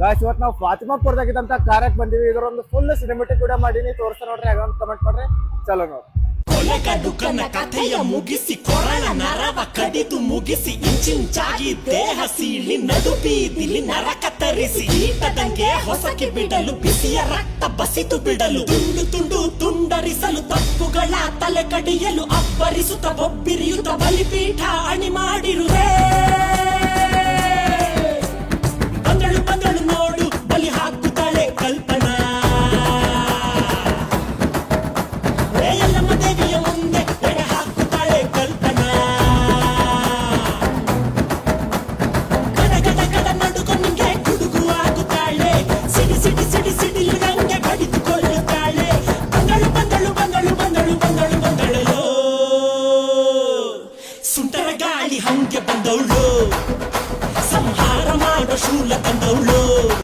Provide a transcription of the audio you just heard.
Guys ಇವತ್ತು ನಾವು ಫಾತಿಮಾಪುರದಾಗಿದ್ದಂತ ಕಾರ್ಯಕ್ಕೆ ಬಂದಿವಿ. ಇದರೊಂದು ಫುಲ್ ಸಿನಿಮೆಟಿಕ್ ವಿಡಿಯೋ ಮಾಡೀನಿ, ತೋರಿಸ್ತಾ ನೋಡ್ರಿ. ಹಾಗೊಂದು ಕಮೆಂಟ್ ಮಾಡ್ರಿ. ಚಲೋ ನೋಡಿ. ಕೊಲೆಗಡುಕನ ಕಥೆಯ ಮುಗಿಸಿ ಕೊರಳ ನರವ ಕಡಿದು ಮುಗಿಸಿ ಇಂಚಿಂಚಾಗಿ ದೇಹ ಸೀಳಿ ನಡು ಬೀದಿಲಿ ನರ ಕತ್ತರಿಸಿ ಈಟದಂಗೆ ಹೊಸಕಿ ಬಿಡಲು ಬಿಸಿಯ ರಕ್ತ ಬಸಿತು ಬಿಡಲು ತುಂಡು ತುಂಡು ತುಂಡರಿಸಲು ತಪ್ಪುಗಳ ತಲೆ ಕಡಿಯಲು ಅಬ್ಬರಿಸುತ್ತ ಬೊಬ್ಬಿರಿಯುತ್ತ ಬಲಿಪೀಠ ಅಣಿ ಮಾಡಿರುವೆ.